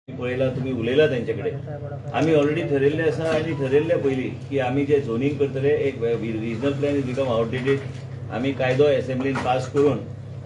पळयला तुम्ही उलयला त्यांच्याकडे आम्ही ऑलरेडी ठरयल्ले आसा आनी ठरयल्ले पयलीं की आमी जे झोनींग करतले एक regional plan is become outdated आमी कायदो असेंब्लीन पास करून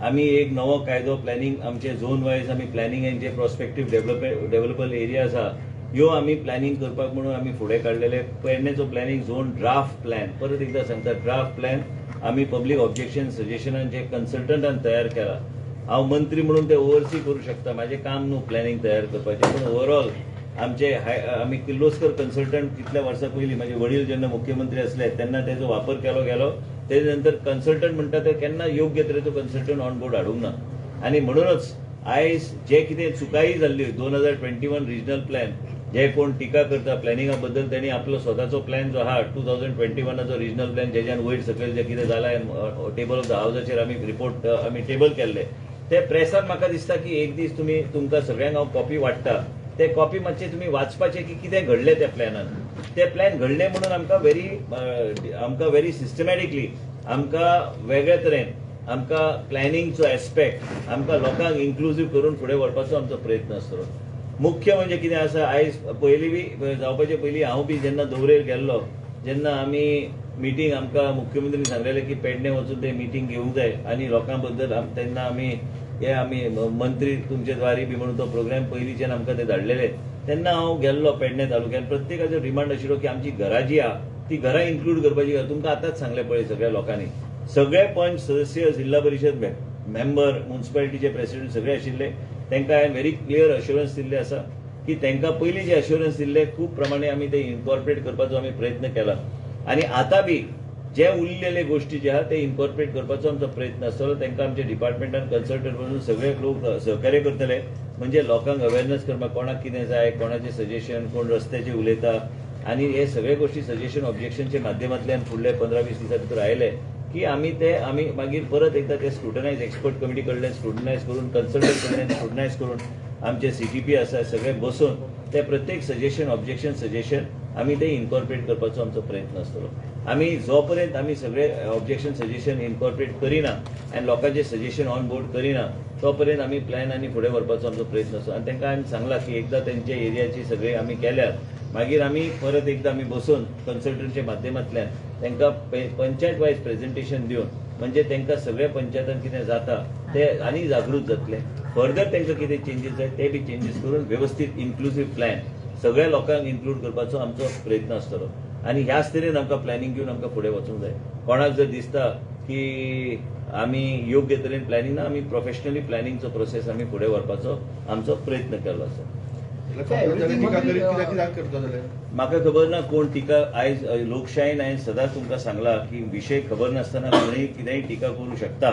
आमी एक नवो कायदो प्लॅनिंग आमचे झोन वायज आमी प्लॅनिंग एंड जे प्रोस्पेक्टीव डेव्हलपेबल एरिया आसा ह्यो आमी प्लॅनिंग करपाक म्हणून आमी फुडें काडलेले पेडणेचो प्लॅनिंग झोन ड्राफ्ट प्लॅन परत एकदा सांगता ड्राफ्ट प्लॅन आमी पब्लीक ऑब्जेक्शन सजेशनान जे कन्सल्टंटान तयार केला हांव मंत्री म्हणून ते ओवरसी करू शकता माझे काम न्हू प्लॅनिंग तयार करपाचें पण ओवरऑल आमचे आमी किर्लोस्कर कन्सल्टंट कितल्या वर्सां पयलीं म्हजे वडील जेन्ना मुख्यमंत्री असले तेन्ना तेजो वापर केलो गेलो तेजे नंतर कन्सल्टंट म्हणटा ते केन्ना योग्य तरेचो कन्सल्टंट ऑन बोर्ड हाडूंक ना आनी म्हणूनच आयज जे कितें चुकाई जाल्ली 2021 रिजनल प्लॅन जे कोण टिका करता प्लॅनिंगा बद्दल त्यांनी आपलो स्वताचो प्लॅन जो आहा 2021चो रिजनल प्लॅन जेच्यान वयर सकयल जे कितें जालां टेबल ऑफ द हावजाचेर आमी रिपोर्ट आमी टेबल केल्ले ते प्रेसान म्हाका दिसता की एक दीस तुमकां सगळ्यांक हांव कॉपी वाडटा ते कॉपी मातशे तुम्ही वाचपाचे की कितें घडलें त्या प्लॅनान ते प्लॅन घडले म्हणून आमकां व्हेरी सिस्टमॅटिकली आमकां वेगळ्या तरेन आमकां प्लॅनिंगचो एस्पेक्ट आमकां लोकांक इन्क्लुझीव करून फुडें व्हरपाचो आमचो प्रयत्न आसतलो मुख्य म्हणजे कितें आसा आयज पयलीं बी जावपाचे पयलीं हांव बी जेन्ना दौरेर गेल्लो जेन्ना आमी मिटींग आमकां मुख्यमंत्रीन सांगलेलें की पेडणे वचून ते मिटींग घेवंक जाय आनी लोकां बद्दल तेन्ना आमी मंत्री तुमचे द्वारी बी म्हणून तो प्रोग्राम पयलींच्यान आमकां ते धाडलेले तेन्ना हांव गेल्लो पेडणे तालुक्यान प्रत्येकाचो डिमांड आशिल्लो की आमची घरां जी आहा ती घरां इन्क्लूड करपाची तुमकां आतांच सांगलें पळय सगळ्या लोकांनी सगळे पंच सदस्य जिल्हा परिशद मेंबर म्युन्सिपालिटीचे प्रेसिडेंट सगळे आशिल्ले तांकां हांवें व्हेरी क्लियर अश्युरन्स दिल्ले आसा की तांकां पयलीं जे अश्युरन्स दिल्ले खूब प्रमाणे आमी ते इन्कॉर्पोरेट करपाचो आमी प्रयत्न केला आनी आतां बी जे उरलेले गोष्टी जे आहा ते इन्कॉर्पोरेट करपाचो आमचो प्रयत्न आसतलो तांकां आमच्या डिपार्टमेंटान कन्सल्टंट म्हणून सगळे लोक सहकार्य करतले म्हणजे लोकांक अवेरनेस करपाक कोणाक कितें जाय कोणाचें सजेशन कोण रस्त्याचेर उलयता आनी हे सगळे गोष्टी सजेशन ऑब्जेक्शनच्या माध्यमांतल्यान फुडले 15-20 दिसां भितर आयले की आमी मागीर परत एकदा ते स्क्रुटनायज एक्सपर्ट कमिटी कडल्यान स्क्रुटनायज करून कन्सल्टंट कडल्यान स्क्रुटनायज करून आमचे सीटीपी आसा सगळे बसून ते प्रत्येक सजेशन ऑब्जेक्शन सजेशन आमी ते इन्कॉर्पोरेट करपाचो आमचो प्रयत्न आसतलो आमी जो पर्यंत आमी सगळे ऑब्जेक्शन सजेशन इन्कॉर्पोरेट करिना आनी लोकांचे सजेशन ऑन बोर्ड करिना तो पर्यंत आमी प्लॅन आनी फुडें व्हरपाचो आमचो प्रयत्न आसता आनी तांकां हांवें सांगलां की एकदां तेंच्या एरियाची सगळी आमी केल्यार मागीर आमी परत एकदां आमी बसून कन्सल्टंटच्या माध्यमांतल्यान तांकां पंचायत वायज प्रेझेंटेशन दिवन म्हणजे तांकां सगळ्या पंचायतान कितें जाता ते आनी जागृत जातले फर्दर तांकां कितें चेंजीस जाय ते बी चेंजीस करून वेवस्थीत इन्क्लुझीव प्लॅन सगळ्या लोकांक इन्क्लूड करपाचो आमचो प्रयत्न आसतलो आनी ह्याच तरेन आमकां प्लॅनिंग घेवन आमकां फुडें वचूंक जाय कोणाक जर दिसता की आमी योग्य तरेन प्लॅनिंग ना आमी प्रोफेशनली प्लॅनिंगचो प्रोसेस आमी फुडें व्हरपाचो आमचो प्रयत्न केल्लो आसा म्हाका खबर ना कोण टिका आयज लोकशायेन हांवें सदांच तुमकां सांगलां की विशय खबर नासतना कोणूय कितेंय टिका करूं शकता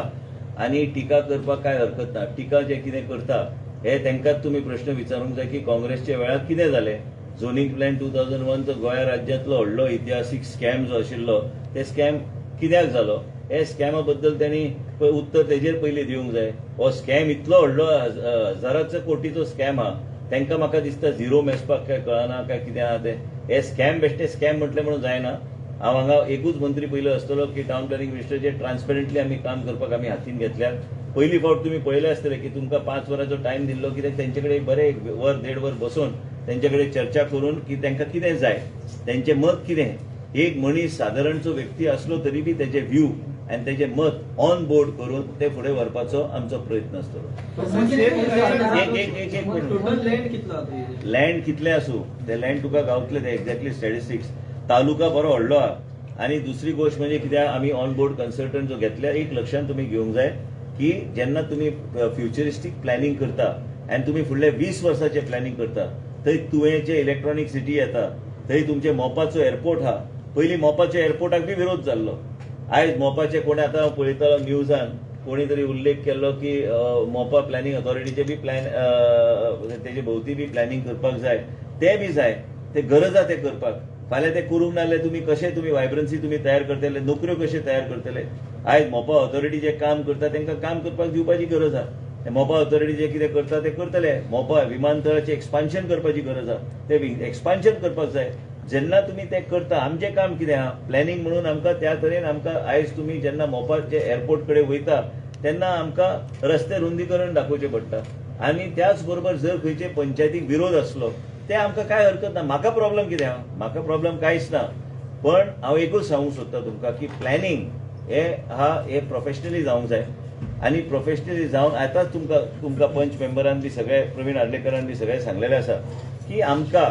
आनी टिका करपाक काय हरकत ना टिका जे कितें करता हे तांकांच तुमी प्रश्न विचारूंक जाय की काँग्रेसच्या वेळार कितें जालें झोनींग प्लॅन 2001 तो गोंया राज्यांतलो व्हडलो इतिहासीक स्कॅम जो आशिल्लो ते स्कॅम कित्याक जालो हे स्कॅमा बद्दल त्यांनी उत्तर तेजेर पयलीं दिवंक जाय हो स्कॅम इतलो व्हडलो हजाराचो कोटीचो स्कॅम आहा तांकां म्हाका दिसता झिरो मेजपाक काय कळना काय कितें आहा ते हे स्कॅम बेश्टे स्कॅम म्हटलें म्हणून जायना हांव हांगा एकूच मंत्री पयलो आसतलो की टावन प्लॅनिंग मिनिस्टरचे ट्रान्सपरंटली आमी काम करपाक आमी हातीन घेतल्यार पयली फावट तुमी पळयले आसतले की तुमकां 5 वरांचो टायम दिल्लो कित्याक तेंचे कडेन बरे 1 वर 1.5 वर बसून तेंचे कडेन चर्चा करून की तांकां कितें जाय तेंचें मत कितें एक मनीस सादारणचो व्यक्ती आसलो तरी बी तेजे व्यू आनी तेजें मत ऑन बोर्ड करून ते फुडें व्हरपाचो आमचो प्रयत्न आसतलो लँड कितलें आसूं ते लँड तुका गावतले ते एक्झॅक्टली स्टॅटिस्टिक्स तालुका बरो व्हडलो आहा आनी दुसरी गोष्ट म्हणजे कित्याक आमी ऑन बोर्ड कन्सल्टंट जो घेतल्या एक लक्षांत तुमी घेवंक जाय की जेन्ना तुमी फ्युचरिस्टीक प्लॅनिंग करता आनी तुमी फुडले 20 वर्सांचे प्लॅनिंग करता थंय तुवेंचे इलेक्ट्रॉनीक सिटी येता थंय तुमचे मोपाचो एअरपोर्ट आहा पयलीं मोपाच्या एअरपोर्टाक बी विरोध जाल्लो आयज मोपाचे कोणी आतां पळयतालो न्यूजान कोणी तरी उल्लेख केल्लो की मोपा प्लॅनिंग ऑथॉरिटीचे बी प्लॅन तेजे भोवती बी प्लॅनिंग करपाक जाय ते बी जाय ते गरज आहा ते करपाक फाल्यां ते करूंक नासले तुमी वायब्रन्सी तुमी तयार करतले नोकऱ्यो कशे तयार करतले आयज मोपा ऑथॉरिटी जे काम करता तांकां काम करपाक दिवपाची गरज आहा मोपा ऑथॉरिटी जे कितें करता ते करतले मोपा विमानतळाचें एक्सपान्शन करपाची गरज आहा ते एक्सपान्शन करपाक जाय जेन्ना तुमी ते करता आमचें काम कितें आहा प्लॅनिंग म्हणून आमकां त्या तरेन आमकां आयज तुमी जेन्ना मोपाचे एअरपोर्ट कडेन वयता तेन्ना आमकां रस्ते रुंदीकरण दाखोवचें पडटा आनी त्याच बरोबर जर खंयचे पंचायतीक विरोध आसलो ते आमकां काय हरकत ना. म्हाका प्रॉब्लम कितें आहा, म्हाका प्रॉब्लम कांयच ना. पण हांव एकूच सांगूंक सोदता तुमकां की प्लॅनिंग हे प्रोफेशनली जावंक जाय. आनी प्रोफेशनली जावन आतांच तुमकां पंच मेंबरान बी सगळे प्रवीण आर्लेकरान बी सगळे सांगलेले आसा की आमकां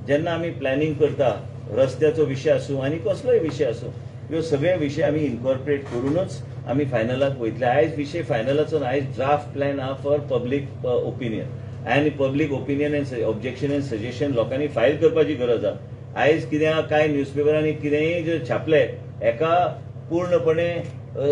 जेन्ना आमी प्लॅनिंग करता रस्त्याचो विशय आसूं आनी कसलोय विशय आसूं ह्यो सगळे विशय आमी इन्कॉर्पोरेट करूनच आमी फायनलाक वयतले. आयज विशय फायनलाचो आयज ड्राफ्ट प्लॅन आहा फॉर पब्लीक ओपिनियन आनी public opinion end objection end suggestion लोकांनी फायल करपाची गरज आहा. आयज कितें काय न्यूजपेपरांनी कितेंय जर छापले एका पूर्णपणे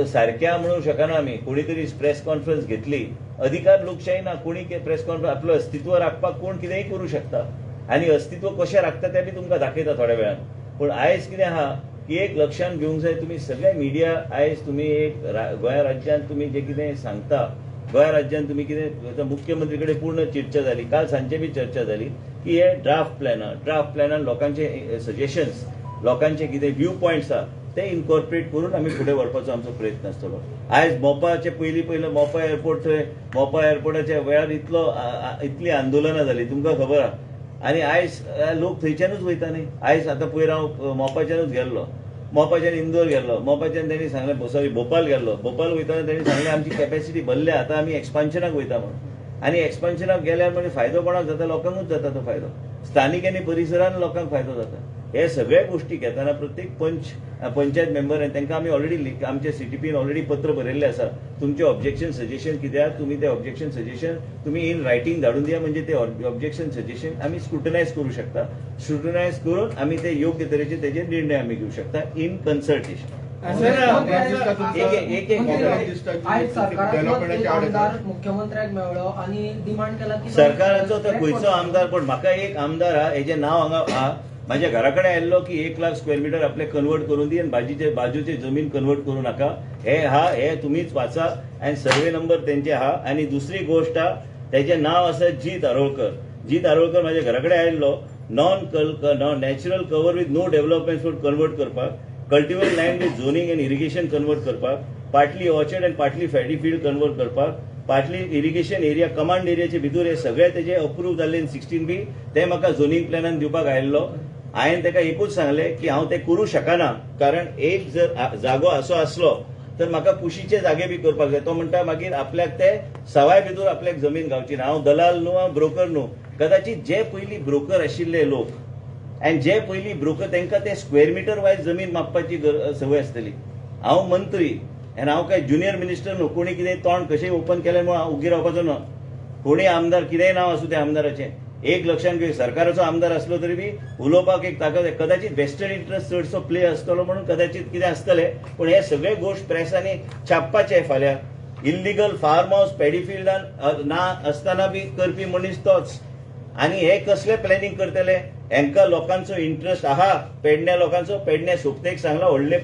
सारक्या म्हणूंक शकना आमी. कोणी तरी प्रेस कॉन्फरन्स घेतली, अधिकार लोकशाही ना. कोणी प्रेस कॉन्फरन्स आपलं अस्तित्व राखपाक कोण कितेंय करूं शकता आनी अस्तित्व कशें राखता तें बी तुमकां दाखयता थोड्या वेळान. पूण आयज कितें आहा की एक लक्षांत घेवंक जाय तुमी सगळे मिडिया आयज तुमी एक गोंय राज्यांत तुमी जे कितें सांगता गोंय राज्यांत तुमी कितें मुख्यमंत्री कडेन पूर्ण चर्चा जाली, काल सांजे बी चर्चा जाली की हे ड्राफ्ट प्लॅनान लोकांचे सजेशन्स लोकांचे कितें व्यू पॉयंट्स आहा ते इन्कॉर्पोरेट करून आमी फुडें व्हरपाचो आमचो प्रयत्न आसतलो. आयज मोपाचे पयलीं मोपा एअरपोर्ट थंय मोपा एअरपोर्टाच्या वेळार इतली आंदोलनां जाली तुमकां खबर आहा. आनी आयज लोक थंयच्यानूच वयता न्ही. आयज आतां पयर हांव मोपाच्यानूच गेल्लो, मोपाच्यान इंदोर गेल्लो, मोपाच्यान तेणी सांगलें सॉरी भोपाल गेल्लो. भोपाल वयताना तेणी सांगलें आमची कॅपॅसिटी भरल्या, आतां आमी एक्सपान्शनाक वयता म्हणून. आनी एक्सपान्शनाक गेल्यार म्हणजे फायदो कोणाक जाता? लोकांकूच जाता तो फायदो. स्थानीक आनी परिसरान लोकांक फायदो जाता. हे सगळे गोष्टी घेताना प्रत्येक पंचायत मेंबर तांकां आमी ऑलरेडी आमच्या सीटीपीन ऑलरेडी पत्र बरयल्लें आसा. तुमचे ऑब्जेक्शन सजेशन कित्याक तुमी ते ऑब्जेक्शन सजेशन तुमी इन रायटींग धाडून दिया म्हणजे ते ऑब्जेक्शन सजेशन आमी स्क्रुटनायज करूं शकता. स्क्रुटनायज करून आमी ते योग्य तरेचे तेजे निर्णय आमी घेवं शकता इन कन्सल्टेशन. मुख्यमंत्र्याक मेळ्ळो आणि डिमांड केला की सरकाराचो तो खंयचो आमदार. पण म्हाका एक आमदार आहा हेजे नांव हांगा आहा म्हाज्या घरा कडेन आयिल्लो की 1 लाख स्क्वेअर मिटर आपले कन्वर्ट करून दी आनी बाजूचे जमीन कन्वर्ट करूं नाका. हे तुमीच वाचा आनी सर्वे नंबर तेंचे आहा. आनी दुसरी गोष्ट आहा तेजें नांव आसा जीत आरोळकर म्हाज्या घरा कडेन आयिल्लो non natural cover with no development food convert करपाक, cultivable land with zoning and irrigation convert करपाक, partly orchard and partly paddy field convert करपाक, पार्टली इरिगेशन एरिया कमांड एरियाचे भितर हे सगळे तेजे अप्रूव्ह जाल्ले 16B ते म्हाका झोनिंग प्लॅनान दिवपाक आयिल्लो. हांवें ताका एकूच सांगलें की हांव तें करूं शकना कारण एक जर जागो असो आसलो तर म्हाका कुशीचे जागे बी करपाक जाय. तो म्हणटा मागीर आपल्याक ते सवाय भितर आपल्याक जमीन गावची ना. हांव दलाल न्हू, हांव ब्रोकर न्हू. कदाचित जे पयलीं ब्रोकर आशिल्ले लोक आनी जे पयलीं ब्रोकर तांकां ते स्क्वेअर मिटर वायज जमीन मापपाची संवय आसतली. हांव मंत्री आनी हांव काय ज्युनियर मिनिस्टर न्हू. कोणी कितें तोंड कशेंय ओपन केलें म्हणून हांव उगी रावपाचो ना. कोणी आमदार कितेंय नांव आसूं त्या आमदाराचें एक लक्षांत घेवं सरकाराचो आमदार आसलो तरी बी उलोवपाक एक ताकद कदाचित वेस्टर्न इंटरेस्ट चडसो प्ले आसतलो म्हणून कदाचित कितें आसतलें. पूण हे सगळे गोश्ट प्रेसांनी छापपाचे फाल्यां. इल्लिगल फार्म हाऊस पॅडीफिल्डान ना आसतना बी करपी मनीस तोच. आनी हे कसले प्लॅनिंग करतले? हांकां लोकांचो इंटरेस्ट आहा पेडण्या लोकांचो. पेडण्या सोपतेक सांगला व्हडले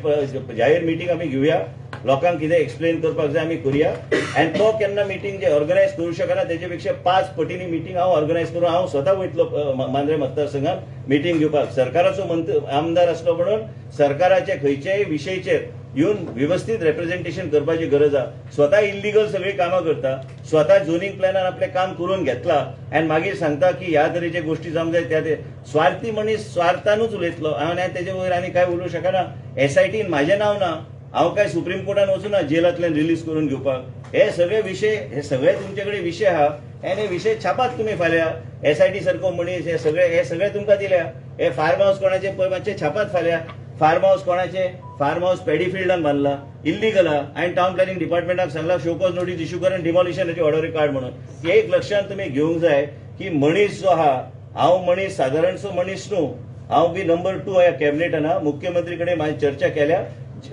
जाहीर मिटींग आमी घेवया, लोकांक कितें एक्सप्लेन करपाक जाय आमी करुया. आनी तो केन्ना मिटींग जे ऑर्गनायज करूं शकना तेजे पेक्षा 5 पटींनी मिटींग हांव ऑर्गनायज करूं. हांव स्वता वयतलो मांद्रे मतदारसंघात मिटींग घेवपाक. सरकाराचो आमदार आसलो म्हणून सरकाराचे खंयच्याय विशयचेर येवन व्यवस्थित रिप्रेझेंटेशन करपाची गरज आहा. स्वता इल्लिगल सगळी कामां करता, स्वता झोनिंग प्लॅनान आपलें काम करून घेतला आनी मागीर सांगता की ह्या तरेचे गोश्टी जावंक जाय. त्या स्वार्थी मनीस स्वार्थानूच उलयतलो. हांव तेजे वयर आनी काय उलोवंक शकना. SITन म्हाजें नांव ना. हांव काय सुप्रीम कोर्टान वचूं ना जेलांतल्यान रिलीज करून घेवपाक. हे सगळे विशय हे सगळे तुमचे कडेन विशय आहा आनी हे विशय छापात तुमी फाल्यां. SIT सारको मनीस हे सगळे तुमकां दिल्या. हे फार्म हाऊस कोणाचे पळय मातशे छापात फाल्यां. फार्म हाऊस कोणाचे? फार्म हाऊस पॅडीफिल्डान बांदला, इल्लिगल आहा. हांवें टावन प्लॅनिंग डिपार्टमेंटाक सांगला शोकॉज नोटीस इश्यू कर आनी डिमॉलिशनाची ऑर्डरी काड म्हणून. एक लक्षांत तुमी घेवंक जाय की मनीस जो आहा हांव मनीस सादारणसो मनीस न्हू. हांव बी नंबर 2 ह्या कॅबिनेटान आहा. मुख्यमंत्री कडेन म्हाजी चर्चा केल्या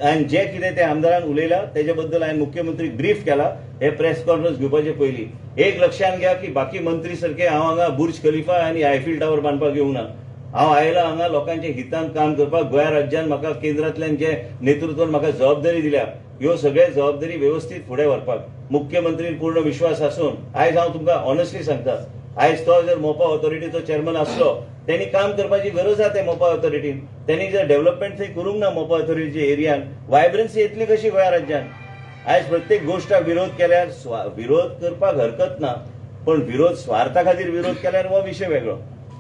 आनी जे कितें ते आमदारान उलयला तेजे बद्दल हांवें मुख्यमंत्रीक ब्रीफ केला हे प्रेस कॉन्फरन्स घेवपाचे पयलीं. एक लक्षांत घ्या की बाकी मंत्री सारखे हांव हांगा बुर्ज खलिफा आनी आयफील टावर बांदपाक येवंक ना. हांव आयला हांगा लोकांच्या हितान काम करपाक. गोंय राज्यान म्हाका केंद्रांतल्यान जे नेतृत्वान म्हाका जबाबदारी दिल्या ह्यो सगळे जबाबदारी व्यवस्थीत फुडें व्हरपाक मुख्यमंत्रीन पूर्ण विश्वास आसून आयज हांव तुमकां ऑनेस्टली सांगता आयज तो जर मोपा ऑथॉरिटीचो चेअरमन आसलो त्यांनी काम करपाची गरज आहा ते मोपा ऑथॉरिटीन. त्यांनी जर डेव्हलपमेंट थंय करूंक ना मोपा ऑथॉरिटीच्या एरियान वायब्रन्सी येतली कशी गोंय राज्यान? आयज प्रत्येक गोष्टाक विरोध केल्यार विरोध करपाक हरकत ना. पण विरोध स्वार्था खातीर विरोध केल्यार हो विषय वेगळो.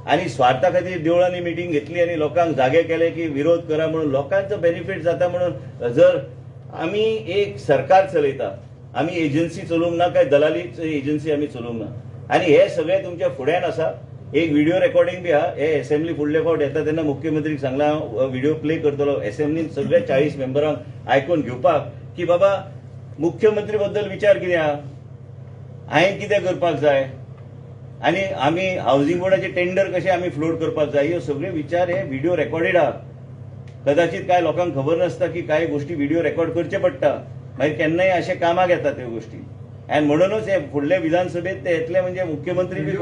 आणि स्वार्था खातीर देवळांनी मिटींग घेतली आणि लोकांक जागे केले की विरोध करा म्हणून लोकांचो बेनिफिट जाता म्हणून जर आमी एक सरकार चलयता, आमी एजन्सी चलोवंक ना काय दलाली एजन्सी आमी चलोवंक ना. आणि हे सगळे तुमच्या फुड्यान आसा. एक व्हिडिओ रेकॉर्डिंग बी आहा. हे असेंब्ली फुडले फावट येता तेन्ना मुख्यमंत्रीक सांगला हांव व्हिडिओ प्ले करतलो असेंब्लीन सगळे 40 मेंबरांक आयकून घेवपाक की बाबा मुख्यमंत्री बद्दल विचार कितें आहा, हांवें कितें करपाक जाय आणि आमी हाऊसिंग बोर्डाचे टेंडर कशे आमी फ्लोट करपाक जाय, ह्यो सगळे विचार हे व्हिडिओ रेकॉर्डेड आहा. कदाचित काय लोकांक खबर नासता की काय गोष्टी व्हिडिओ रेकॉर्ड करचे पडटा, मागीर केन्नाय अशे कामाक येतात त्यो गोष्टी. आणि म्हणूनच हे फुडले विधानसभेत ते येतले म्हणजे मुख्यमंत्री बी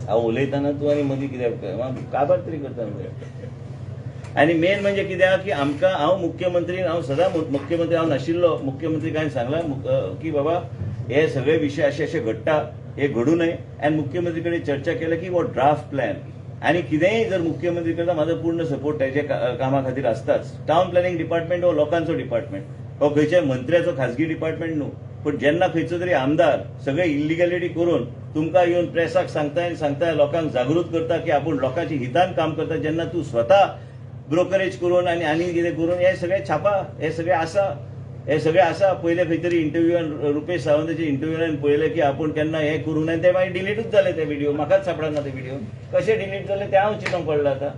हांव उलयतना तूं आनी मदीं कित्याक काबार तरी करता. आणि मेन म्हणजे कित्याक की आमकां हांव हांव सदां मुख्यमंत्री हांव नाशिल्लो मुख्यमंत्री काय सांगला की बाबा हे सगळे विषय असे असे घडटा, हे घडू नये. आणि मुख्यमंत्री कडेन चर्चा केली की वो ड्राफ्ट प्लॅन आणि कितेंय जर मुख्यमंत्री करता माझा पूर्ण सपोर्ट त्याच्या कामा खातीर आसताच. टाउन प्लॅनिंग डिपार्टमेंट हो लोकांचो डिपार्टमेंट, हो खंयच्या मंत्र्याचो खाजगी डिपार्टमेंट न्हू. पण जेन्ना खंयचो तरी आमदार सगळे इलिगॅलिटी करून तुमकां येवन प्रेसाक सांगता लोकांक जागृत करता की आपूण लोकांच्या हितान काम करता, जेन्ना तूं स्वता ब्रोकरेज करून आनी कितें करून हे सगळे छापा, हे सगळे आसा. पयले खंय तरी इंटरव्यूआन रुपेश सावंताच्या इंटरव्यूआन पळयलें की आपूण केन्ना हे करूंक ना, ते मागीर डिलीटूच जाले ते व्हिडिओ. म्हाकाच सापडना ते व्हिडिओ कशे डिलीट जाले ते हांव चिंतूंक पडला आतां.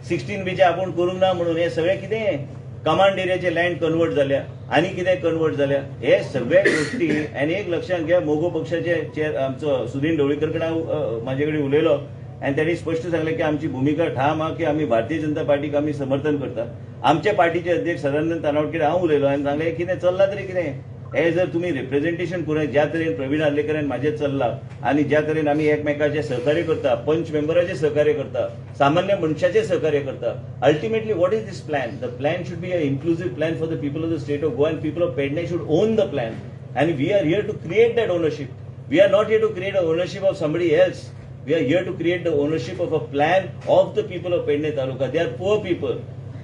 16 बीचे आपूण करूंक ना म्हणून हे सगळे कितें कमांड एरियाचे लँड कन्वर्ट जाल्या आनी कितें कन्वर्ट जाल्या, हे सगळे गोष्टी. आनी एक लक्षात घ्या, मोगो पक्षाचे आमचो सुदीन ढवळीकर कडेन हांव म्हाजे कडेन उलयलो आणि त्यांनी स्पष्ट सांगले की आमची भूमिका ठाम आहा की आम्ही भारतीय जनता पार्टीक आम्ही समर्थन करता. आमच्या पार्टीचे अध्यक्ष सदानंद तानावडे हांव उलयलो आनी सांगले कितें चल्ला तरी कितें, हे जर तुम्ही रिप्रेझेंटेशन करून ज्या तरेन प्रवीण आर्लेकरान म्हाजें चल्ला आणि ज्या तरेन आमी एकमेकाचे सहकार्य करता, पंच मेंबराचे सहकार्य करता, सामान्य मनशाचे सहकार्य करता, ultimately what is this plan? The plan should be a inclusive plan for the people of the state of Goa and people of Pedne should own the plan. And we are here to create that ownership. We are not here to create a ownership of somebody else. We are here to create the ownership of a plan of the people of Pedne Taluka. They are poor people.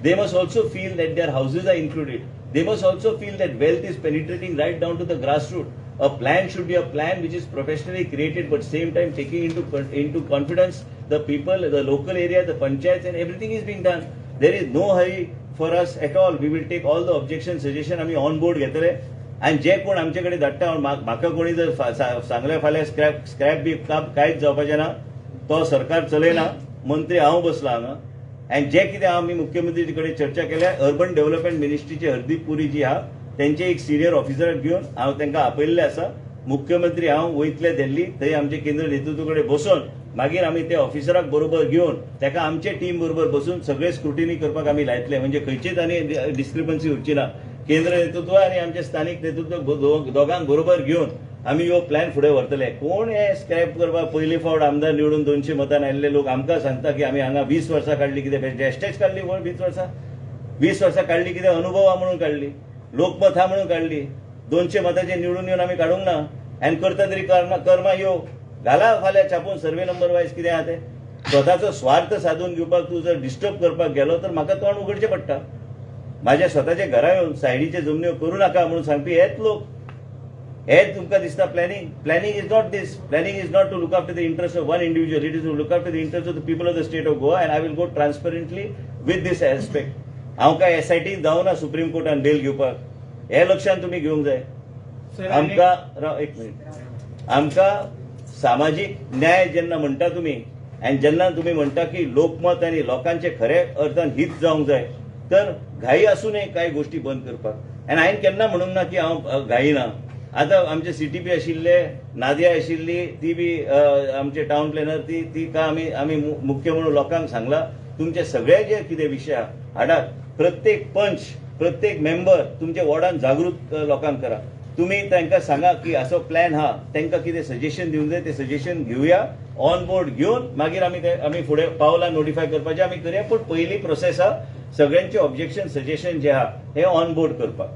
They must also feel that their houses are included. They must also feel that wealth is penetrating right down to the grassroots. A plan should be a plan which is professionally created, but same time taking into confidence the people, the local area, the panchayats, and everything is being done. There is no hurry for us at all. We will take all the objections, suggestion आम्ही on board घेतले. आणि जे कोण आमच्याकडे धाडटा, म्हाका कोणी जर सांगले फाल्यां स्क्रॅप बी कांयच जावपाचें ना, तो सरकार चलयना, मंत्री हांव बसला हांगा. आणि जे कितें आमी मुख्यमंत्री कडेन चर्चा केल्या, अर्बन डेव्हलपमेंट मिनिस्ट्रीचे हरदीप पुरी जी आहा त्यांचे एक सिनियर ऑफिसराक घेवन हांव तांकां आपयल्लें आसा. मुख्यमंत्री हांव वयतले दिल्ली, थंय आमचे केंद्र नेतृत्व कडेन बसून मागीर आमी ते ऑफिसराक बरोबर घेवन ताका आमचे टीम बरोबर बसून सगळे स्क्रुटिनी करपाक आमी लायतले. म्हणजे खंयचीच आनी डिस्क्रिपन्सी उरची ना. केंद्र नेतृत्व आणि आमचे स्थानिक नेतृत्व दोगांक बरोबर घेऊन आम्ही हो प्लॅन फुडें व्हरतले. कोण हे स्क्रॅप करपाक पयली फावट आमदार निवडून 200 मतान आयिल्ले लोक आमकां सांगता की आमी हांगा 20 वर्सां काडली, कितें बेस्टेच काडली म्हण 20 वर्सां काडली, कितें अनुभव आहा म्हणून काडली, लोकमत आहा म्हणून काडली. 200 मतांचे निवडून येवन आमी काडूंक ना. आनी करता तरी कर्मा यो घाला फाल्यां छापून सर्वे नंबर वायज कितें आहा तें. स्वताचो स्वार्थ साधून घेवपाक तूं जर डिस्टर्ब करपाक गेलो तर म्हाका तोंड उगडचें पडटा. माझ्या स्वतःच्या घरा येऊन सायडीचे जमन्यो करू नका म्हणून सांगपी हेच लोक. हेच तुमकां दिसता planning. Planning is not this. Planning is not to look after the interest of one individual. It is to look after the interest of the people of the state of Goa. And I will go transparently with this aspect. हांव काय SIT जावना supreme कोर्टान bell घेवपाक, हे लक्षात तुम्ही घेवंक जाय. आमकां सामाजीक न्याय जेन्ना म्हणटा तुम्ही, आनी जेन्ना तुम्ही म्हणटा की लोकमत आनी लोकांचे खरे अर्थान हित जावंक जाय, तर घाई असू नये काही गोष्टी बंद करपाक. आनी हांवें केन्ना म्हणूंक ना की हांव घाई ना. आतां आमचे सीटीपी आशिल्ले, नादिया आशिल्ली, ती बी आमचे टाउन प्लॅनर, ती का आमी मुख्य म्हणून लोकांक सांगला तुमचे सगळे जे कितें विशय हाडात. प्रत्येक पंच, प्रत्येक मेंबर तुमच्या वॉर्डान जागृत लोकांक करा. तुम्ही तांकां सांगा की असो प्लॅन हा, तांकां कितें सजेशन दिवंक जाय ते सजेशन घेवया. ऑन बोर्ड घेवन मागीर आमी फुडें पावलां नोटिफाय करपाचें आमी करया. पूण पयली प्रोसेस आहा सगळ्यांचे ऑब्जेक्शन सजेशन जे आहा हे ऑन बोर्ड करपाक.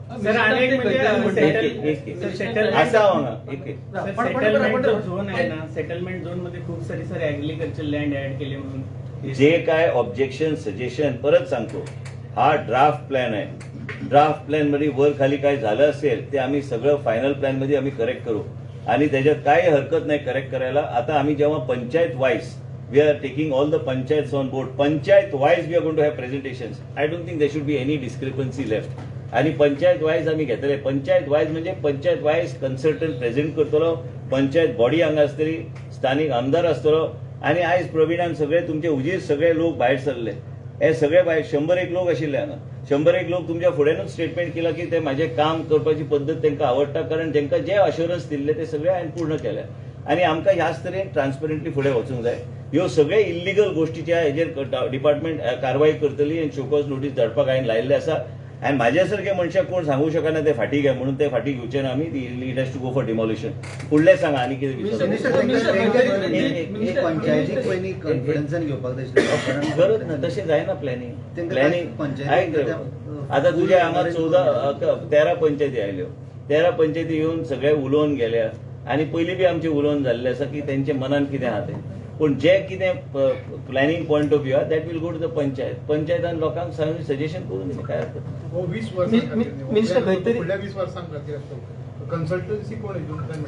सेटलमेंट झोन मध्ये खूप सारी ऍग्रिकल्चर लँड ऍड केले म्हणून जे काय ऑब्जेक्शन सजेशन परत सांगतो, हा ड्राफ्ट प्लॅन आहे. ड्राफ्ट प्लॅन मध्ये वर खाली काय झालं असेल ते आम्ही सगळं फायनल प्लॅन मध्ये आम्ही करेक्ट करू. आणि त्याच्यात काही हरकत नाही करेक्ट करायला. आता आम्ही जेव्हा panchayat wise we are taking all the panchayat on board. Panchayat wise we are going to have presentations. I don't think there should be any discrepancy left. आणि पंचायत वाईज आम्ही घेतले. पंचायत वाईज म्हणजे पंचायत वाईज कन्सल्टंट प्रेझेंट करतलो, पंचायत बॉडी हांगा आसतली, स्थानिक आमदार आसतलो. आणि आयज प्रवीणान सगळे तुमचे उजीर सगळे लोक भायर सरले. हे सगळे भायर 101 लोक आशिल्ले हांगा. 101 लोक तुमच्या फुड्यानूच स्टेटमेंट केला की ते माझे काम करपाची पद्दत तांकां आवडटा, कारण तांकां जे अश्युरन्स दिल्ले ते सगळे हांवें पूर्ण केले. आणि आमकां ह्याच तरेन ट्रान्सपरंटली फुडें वचूंक जाय. ह्यो सगळे इल्लिगल गोष्टीच्या हेजेर डिपार्टमेंट कारवाई करतली आनी शोकॉज नोटीस धाडपाक हांवें लायिल्ले आसा. आणि माझ्या सारखे मनशाक कोण सांगू शकना ते फाटी घ्या म्हणून. ते फाटी घेवचे ना आमी. It has to go for demolition. फुडले सांगा आनी कितें गरज ना. तशें जायना प्लॅनिंग. आता तुझ्या हांगा 13 पंचायती आयल्यो. 13 पंचायती येवन सगळे उलोवन गेल्या. आणि पयलीं बी आमचे उलोवन जाल्ले आसा की तेंचे मनान कितें आहा तें. पूण जे कितें प्लॅनिंग पॉयंट ऑफ व्यू आहा that will go to the panchayat. पंचायतान लोकांक सजेशन करून दिलें काय हरकत ना. 20 वर्सांखातीर फुडल्या 20 वर्सांखातीर कन्सल्टन्सी कोण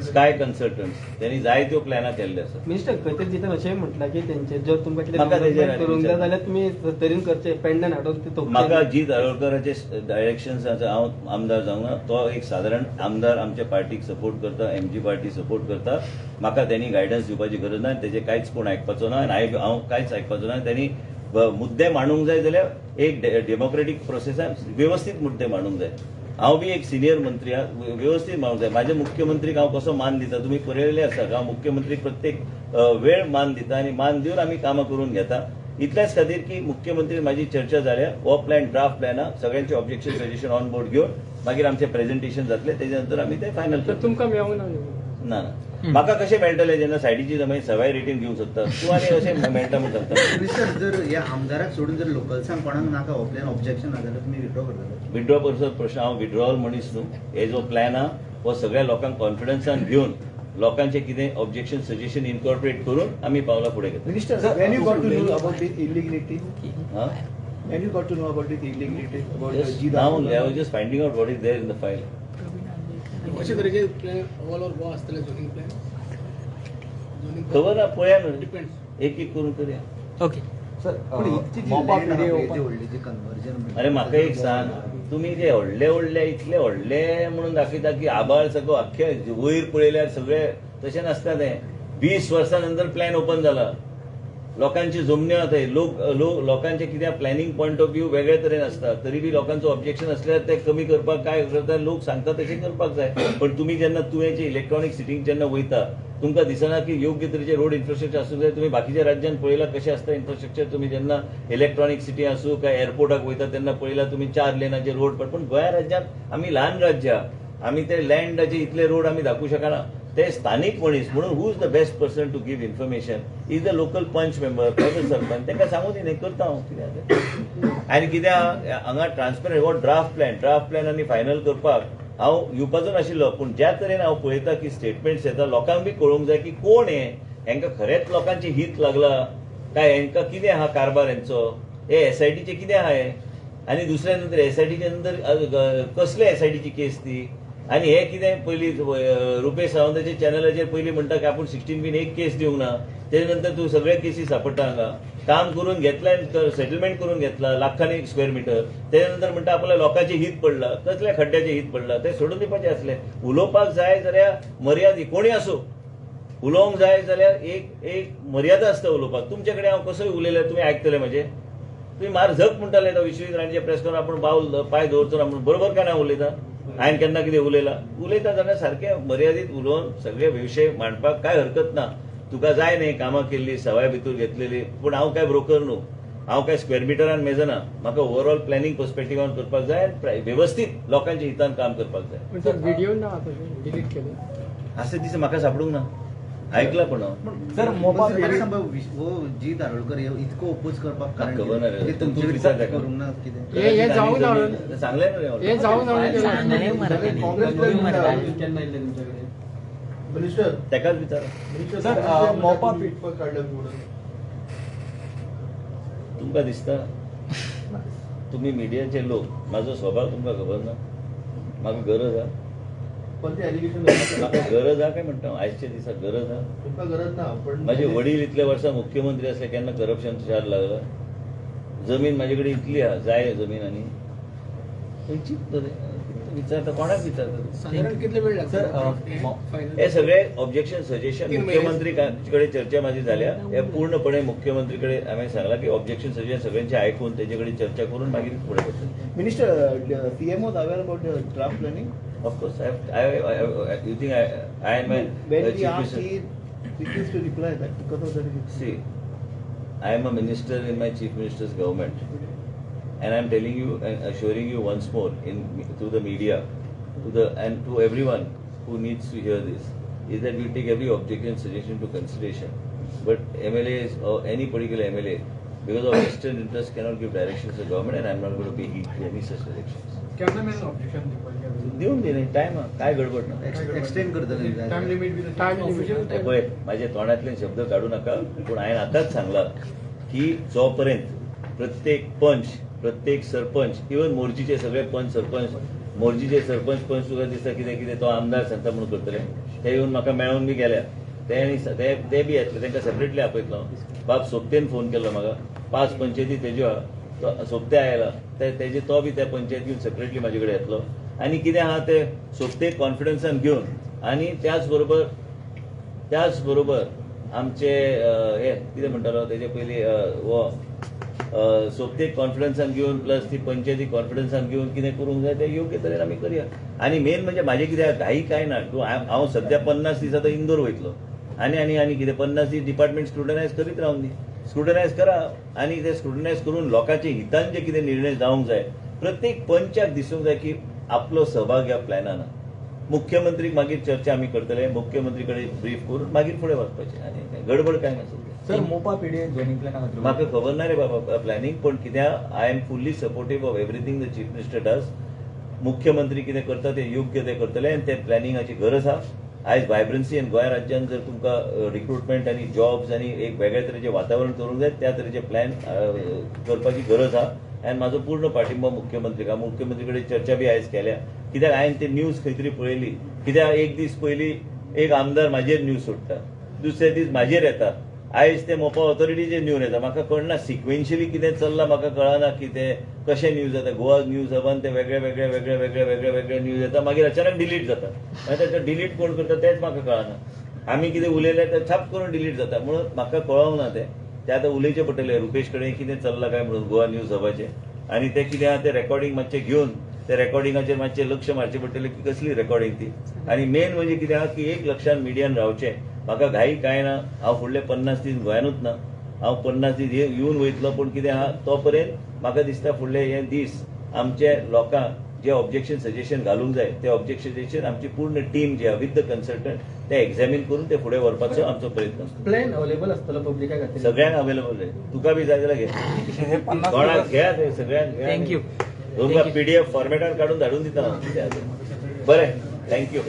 स्काय कन्सल्टंट्स त्यांनी जायत्यो प्लॅना केल्ले आसा. मिनिस्टर खंय तरी तितून अशें म्हटलां की तेंचे जर तुमकां कितें म्हाका तेजेर करूंक जाय जाल्यार तुमी तरेन करचे. पेंडन हाडून ते म्हाका जीत अडवळकराचे डायरेक्शन्स हांव आमदार जावंक ना. तो एक सादारण आमदार आमच्या पार्टीक सपोर्ट करता, एमजी पार्टी सपोर्ट करता. म्हाका त्यांनी गायडन्स दिवपाची गरज ना. तेजे कांयच कोण आयकपाचो ना. आनी हांव कांयच आयकपाचो ना. त्यांनी मुद्दे मांडूंक जाय जाल्यार एक डेमोक्रेटीक प्रोसेसान व्यवस्थीत मुद्दे मांडूंक जाय. हांव बी एक सिनियर मंत्री हा. व्यवस्थीत मांडूंक जाय. माझ्या मुख्यमंत्रीक हांव कसो मान दिता तुमी पळयलेले आसा. हांव मुख्यमंत्रीक प्रत्येक वेळ मान दिता आनी मान दिवन आमी कामां करून घेता. इतल्याच खातीर की मुख्यमंत्री माझी चर्चा जाल्या. हो प्लॅन ड्राफ्ट प्लॅन हा. सगळ्यांचे ऑब्जेक्शन सजेशन ऑन बोर्ड घेवन मागीर आमचे प्रेझेंटेशन जातले. तेच्या नंतर आमी ते फायनल करता. तुमकां मेळूंक ना. ना म्हाका कशें मेळटलें जेन्ना सायडीची जमीन सवाय रेटीन घेवंक शकता तूं आनी अशें मेळटा म्हूण सांगता. जर ह्या आमदाराक सोडून जर लोकल्सांक कोणाक नाका हो प्लॅन ऑब्जेक्शन ना जाल्यार तुमी विड्रॉ करतले. विड्रॉ करचो प्रश्न हांव विड्रॉवल मनीस न्हू. हे जो प्लॅन हा हो सगळ्या लोकांक कॉन्फिडन्सान घेवन लोकांचे कितें ऑब्जेक्शन सजेशन इनकॉर्पोरेट करून आमी पावलां फुडें घेता. Minister, when you got to know about this illegality? हां When you got to know about this illegality? About the Just G now I was just finding out what is there in the file. कशे तरेचे plan all over गो आसतले zoning plan. खबर ना पळया न्हू. Depends. एक एक करून करया. ओके Sir, पण इतची जी mop up land area आहे, open. जे व्हडले जे conversion अरे म्हाका एक सांग. तुम्ही जे व्हडले इतले व्हडले म्हणून दाखयता की आबाळ सगळं अख्ख्या वयर पळयल्यार सगळे तशें नासता तें. 20 वर्सां नंतर प्लॅन ओपन जाला. लोकांची जमन्यो थंय लोकांचे कित्याक प्लॅनिंग पॉयंट ऑफ व्यू वेगळे तरेन आसता. तरी बी लोकांचो ऑब्जेक्शन असल्यार ते कमी करपाक काय करता लोक सांगता तशें करपाक जाय. पण तुम्ही जेन्ना तुवेंचे इलेक्ट्रॉनिक सिटींग जेन्ना वयता तुमकां दिसना की योग्य तरेचे रोड इन्फ्रास्ट्रक्चर आसूंक जाय. तुम्ही बाकीच्या राज्यांत पळयला कशें आसता इन्फ्रास्ट्रक्चर. तुम्ही जेन्ना इलेक्ट्रॉनिक सिटी आसूं काय एअरपोर्टाक वयता तेन्ना पळयला तुम्ही 4 लेनाचे रोड. पण गोंया राज्यांत आमी ल्हान राज्य आमी ते लँडाचे इतले रोड आमी दाखवू शकना. ते स्थानिक मनीस म्हणून who is the best person to give information is the local panch member or sarpanch. तांकां सांगून दी करता हांव कित्याक. आनी कित्याक हांगा ट्रान्सपरंट हो ड्राफ्ट प्लॅन आनी फायनल करपाक हांव येवपाचो नाशिल्लो. पूण ज्या तरेन हांव पळयता की स्टेटमेंट्स येता लोकांक बी कळूंक जाय की कोण हे. हांकां खरेंच लोकांचे हित लागला काय. हांकां कितें आहा कारबार हेंचो. हे एसआयटीचे कितें आहा हे. आनी दुसऱ्या नंतर एसआयटीच्या नंतर कसले एसआयटीची केस ती. आणि हे कितें पयलीं रुपेश सावंताच्या चॅनलाचेर पयलीं म्हणटा की आपूण 16 बीन एक केस दिवंक ना. तेजे नंतर तूं सगळे केसी सापडटा हांगा. काम करून घेतलें सेटलमेंट करून घेतला लाखांनी स्क्वेअर मिटर. तेजे नंतर म्हणटा आपल्या लोकांचे हित पडला. कसल्या खड्ड्याचे हित पडला ते सोडून दिवपाचें आसलें. उलोवपाक जाय जाल्यार मर्यादा कोणी आसूं उलोवंक जाय जाल्यार एक मर्यादा आसता उलोवपाक. तुमचे कडेन हांव कसोय उलयल्यार तुमी आयकतले म्हजें. तुम्ही मार झक म्हणटाले विश्वजीत राणेचे प्रेस करून आपण बावल पाय दवरचो ना म्हणून. बरोबर काय ना उलयता. हांवें केन्ना कितें उलयता जाल्यार सारकें मर्यादीत उलोवन सगळे विशय मांडपाक काय हरकत ना. तुका जाय न्ही कामां केल्ली सवाय भितर घेतलेली. पूण हांव काय ब्रोकर न्हू. हांव काय स्क्वेअर मिटरान मेजना. म्हाका ओवरऑल प्लॅनिंग पर्स्पेक्टिवान करपाक जाय आनी व्यवस्थीत लोकांच्या हितान काम करपाक जाय. व्हिडिओ ना डिलीट केले असे दिस म्हाका सापडूंक ना. आयकला पण हांव. सर मोपा हो जी दारोडकर इतको ओपोज करपाक कारण खबर ना रे. ते तूं तुमचे विचार विचार ताका. करूंक ना कितें. हे जाऊं ना सांगलें न्हू हे जाऊं ना मिनिस्टर तेकाच विचार. सर मोपा काढलं निवडून. तुमकां दिसता तुम्ही मिडियाचे लोक माझो स्वभाव तुमकां खबर ना. म्हाका गरज आहा पण ते एलिगेशन म्हाका गरज हा काय म्हणटा हांव. आयच्या दिसा गरज हा. तुमकां गरज ना पण माझे वडील इतल्या वर्सां मुख्यमंत्री असले केन्ना करप्शन चार्ज लागला. जमीन माझे कडेन इतली हा, जाय जमीन आनी खंयची विचारता कोणाक विचारता. साधारण कितले वेळ हे सगळे ऑब्जेक्शन सजेशन मुख्यमंत्री कडेन चर्चा माझी झाल्या. हे पूर्णपणे मुख्यमंत्री कडेन हांवें सांगला की ऑब्जेक्शन सजेशन सगळ्यांचे आयकून तेजे कडेन चर्चा करून मागीर फुडें करतले. Minister, CM was aware about the draft planning? Of course, you think I am a When we chief asked, minister? he refused to reply that because of that. See, I am a minister in my chief minister's government, and I am telling you and assuring you once more through the media, and to everyone who needs to hear this, is that we take every objection suggestion to consideration. But MLAs or any particular MLA, because of vested interest, cannot give directions to the government, and I am not going to pay heed to any such directions. देऊन दे नाही time काय गडबड ना. Extend करतले time limit हे पळय माझ्या तोंडातले शब्द काढू नका. पण हांवें आतांच सांगला की जोपर्यंत प्रत्येक पंच, प्रत्येक सरपंच, इवन मोर्जीचे सगळे पंच सरपंच, मोर्जीचे सरपंच पंच तुका दिसता कितें कितें तो आमदार सांगता म्हणून करतले, ते येवन म्हाका मेळून बी गेल्या. ते बी येतले, तांकां सेपरेटली आपयतलो. बाब सोपतेन फोन केल्लो म्हाका, 5 पंचायती तेज्यो आहा, तो सोपते आयला, तेजे तो बी त्या पंचायत घेवन सेपरेटली म्हाजे कडेन येतलो. आनी कितें आहा ते सोपतेक कॉन्फिडन्सान घेवन, आनी त्याच बरोबर आमचे हे कितें म्हणटालो तेजे पयलीं हो सोपतेक कॉन्फिडन्सान घेवन प्लस ती पंचायती कॉन्फिडन्सान घेवन कितें करूंक जाय ते योग्य तरेन आमी करया. आनी मेन म्हणजे म्हाजे कितें घाई काय ना. हांव सध्या 50 दीस आतां इंदोर वयतलो, आनी कितें 50 दीस डिपार्टमेंट स्क्रुटनायज करीत रावन दी. स्क्रुटनायज करा, आनी ते स्क्रुटनायज करून लोकांचे हितान जे कितें निर्णय जावंक जाय, प्रत्येक पंचाक दिसूंक जाय की आपलो सहभाग ह्या प्लॅनान. मुख्यमंत्रीक मागीर चर्चा आमी करतले, मुख्यमंत्री कडेन ब्रीफ करून मागीर फुडें वचपाचें. आनी गडबड काय ना. Sir, MOPA PDA joining plan खातीर म्हाका खबर ना रे बाबा प्लॅनिंग. पण कित्याक I am fully supportive of everything the chief minister does. मुख्यमंत्री कितें करता ते योग्य ते करतले, आनी ते प्लॅनिंगाची गरज आहा. आयज वायब्रन्सी आनी गोंय राज्यान जर तुमकां रिक्रुटमेंट आनी जॉब्स आनी एक वेगळ्या तरेचें वातावरण करूंक जाय, त्या तरेचे प्लॅन करपाची गरज आहा. आनी म्हाजो पूर्ण पाठिंबो मुख्यमंत्रीक. मुख्यमंत्री कडेन चर्चा बी आयज केल्या. कित्याक हांवें ते न्यूज खंय तरी पळयली. कित्याक एक दीस पयलीं एक आमदार म्हाजेर न्यूज सोडटा, दुसरे दीस म्हाजेर येता, आयज ते मोपा ऑथॉरिटीचेर न्यूज येता. म्हाका कळना सिक्वेन्शियली कितें चल्लां, म्हाका कळना की ते कशें न्यूज जाता. गोवा न्यूज हबान ते वेगळे न्यूज येता, मागीर अचानक डिलीट जाता. मागीर ताका डिलीट कोण करता तेंच म्हाका कळना. आमी कितें उलयलें तें छाप करून डिलीट जाता. म्हणून म्हाका कळोंक ना ते आतां उलयचें पडटलें रुपेश कडेन कितें चल्लां काय म्हणून गोवा न्यूज हबाचें. आनी ते कितें आहा तें रेकॉर्डिंग मातशें घेवन त्या रेकॉर्डिंगाचेर मातशें लक्ष मारचें पडटलें की कसली रेकॉर्डिंग ती. आनी मेन म्हणजे कितें आहा की एक लक्षान मिडियान रावचें. म्हाका घाई काय ना. हांव फुडले 50 दीस गोंयानूच ना. हांव 50 दीस येवन वयतलो. पण कितें आहा तो पर्यंत म्हाका दिसता फुडले हे दीस आमचे लोकांक जे ऑब्जेक्शन सजेशन घालूंक जाय ते ऑब्जेक्शन सजेशन आमची पूर्ण टीम जी आहा विथ द कन्सल्टंट ते एक्झामीन करून ते फुडें व्हरपाचो आमचो प्रयत्न आसता. प्लॅन अवेलेबल आसतलो पब्लिका खातीर सगळ्यांक अवेलेबल आहे. तुका बी जाय जाल्यार घे, कोणाक घ्या, ते सगळ्यांक घ्या. थँक्यू. तुमकां PDF फॉर्मेटार काडून धाडून दिता. बरें, थँक्यू.